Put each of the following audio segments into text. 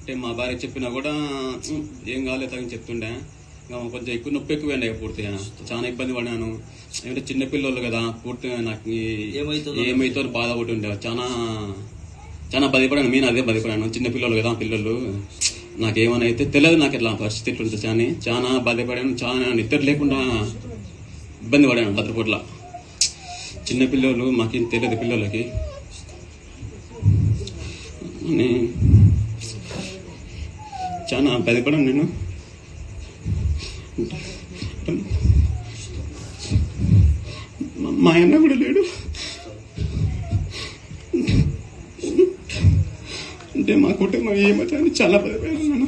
అంటే మా భార్య చెప్పినా కూడా ఏం కాలేదు తగ్గని చెప్తుండే. కొంచెం ఎక్కువ నొప్పి ఎక్కువ పూర్తిగా చాలా ఇబ్బంది పడినాను. ఏమంటే చిన్నపిల్లలు కదా, పూర్తిగా నాకు ఏమైతే బాధ ఒకటి ఉండే. చాలా భయపడాను. నేను అదే భయపడాను. చిన్నపిల్లలు కదా, పిల్లలు నాకేమైనా అయితే తెలియదు, నాకు ఇట్లా పరిస్థితి ఎట్లుంటుంది అని చాలా బాధపడాను. చాలా నిద్ర లేకుండా ఇబ్బంది పడాను భద్రపూట్ల. చిన్నపిల్లలు మాకేం తెలియదు, పిల్లలకి చాలా బాధపడాను నేను. మా అన్న కూడా లేడు. అంటే మా కుటుంబం ఏమవుతుంది చాలా బాధపడాను.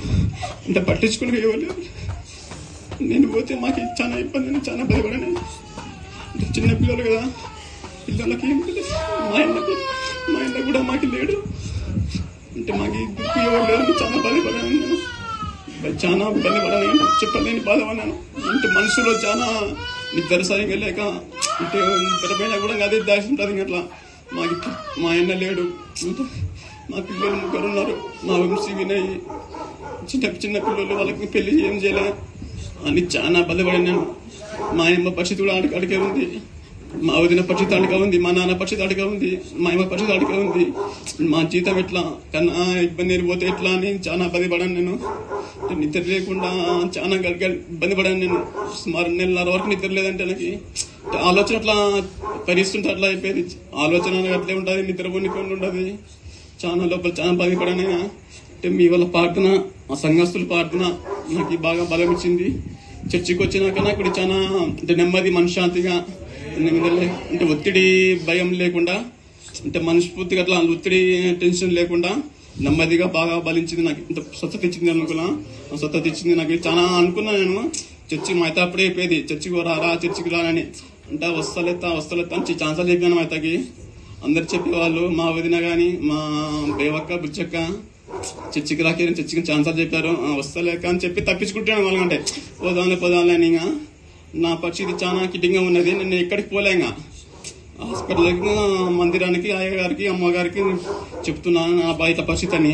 అంటే పట్టించుకుని ఇవ్వలేదు. నేను పోతే మాకు చాలా ఇబ్బంది, చాలా బాధపడాను. చిన్నపిల్లలు కదా, పిల్లలకి ఏం తెలియదు. మా అన్న కూడా మాకు లేడు. అంటే మాకు దిక్కు ఎవరు లేదని చాలా బాధపడాను నేను. చాలా ఇబ్బంది పడాను, చెప్పలేని బాధపడినాను. అంటే మనసులో చాలా నిద్ర సరిగా లేక, అంటే నిద్రపోయినా కూడా అదే దాసి ఉంటుంది. అట్లా మా అన్న లేడు. అంటే మా పిల్లలు 3 ఉన్నారు. మా వంశీ వినయ్, చిన్న పిల్లలు, వాళ్ళకి పెళ్లి ఏం చేయలే అని చాలా బాధపడినాను. మా అమ్మ పరిస్థితి కూడా అడిగే ఉంది, మా వదిన పరిస్థితి అడిగా ఉంది, మా నాన్న పరిస్థితి అడిగా ఉంది, మా అమ్మ పరిస్థితి అడిగా ఉంది. మా జీతం ఎట్లా కన్నా ఇబ్బంది పోతే ఎట్లా అని చాలా బాధపడాను నేను. నిద్ర లేకుండా చాలా ఇబ్బంది పడాను నేను. సుమారు 1.5 నెలల వరకు నిద్ర లేదంటే నాకు ఆలోచన అట్లా పరిస్తుంటే అట్లా అయిపోయింది. ఆలోచన అట్లే ఉంటుంది, నిద్ర కొనుక్కొని ఉంటుంది. చాలా లోపల చాలా బాధపడాను. అంటే మీ వల్ల ప్రార్థన, మా సంఘస్థుల ప్రార్థన నాకు బాగా బలం ఇచ్చింది. చర్చికి వచ్చినాక నాకు చాలా అంటే నెమ్మది, మనశ్శాంతిగా, అంటే ఒత్తిడి భయం లేకుండా, అంటే మనస్ఫూర్తిగా అట్లా ఒత్తిడి టెన్షన్ లేకుండా నెమ్మదిగా బాగా బలించింది. నాకు ఇంత స్వచ్ఛత ఇచ్చింది అనుకున్నా. స్వచ్ఛత ఇచ్చింది నాకు. చాలా అనుకున్నా నేను. చర్చి మా అయితే అప్పుడే అయిపోయేది, చర్చికి రారా, చర్చికి రానని. అంటే వస్తలేత్తా అని ఛాన్సాలు చెప్పాను మా అయితకి. అందరు చెప్పేవాళ్ళు, మా వదిన కానీ, మా బేవక్క, బుచ్చక్క, చర్చికి రాకేదని చర్చికి ఛాన్సాలు చెప్పారు. వస్తలేక అని చెప్పి తప్పించుకుంటాను వాళ్ళకంటే. పోదాంలే అని. ఇంకా నా పరిస్థితి చాలా కిటింగా ఉన్నది. నేను ఎక్కడికి పోలే. ఇంకా హాస్పిటల్కి, మందిరానికి, అయ్యగారికి, అమ్మగారికి చెప్తున్నాను నా బయట పరిస్థితి అని.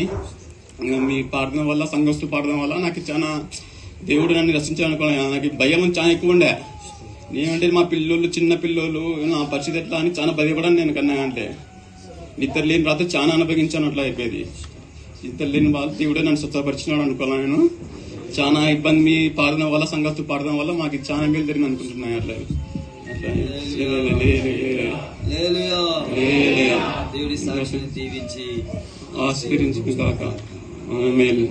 మీ ప్రార్థన వల్ల, సంఘస్థు ప్రార్థన వల్ల నాకు చాలా దేవుడు నన్ను రక్షించాలనుకున్నాను. నాకు భయం చాలా ఎక్కువ ఉండే. నేనంటే మా పిల్లలు, చిన్న పిల్లలు, నా పరిస్థితి ఎట్లా అని చాలా భయపడాను నేను. కన్నా అంటే నిద్ర లేని రాత్రి చాలా అనుభవించాను. అట్లా అయిపోయింది. నిద్ర లేని వాళ్ళు దేవుడే నన్ను స్వచ్ఛపరిచినాడు అనుకున్నాను నేను. చాలా ఇబ్బంది మీ ప్రార్థన వల్ల, సంఘస్థు ప్రార్థన వల్ల మాకు చాలా మేలు జరిగింది అనుకుంటున్నాను. అట్లా ఆస్పిరించి కాక మేలు.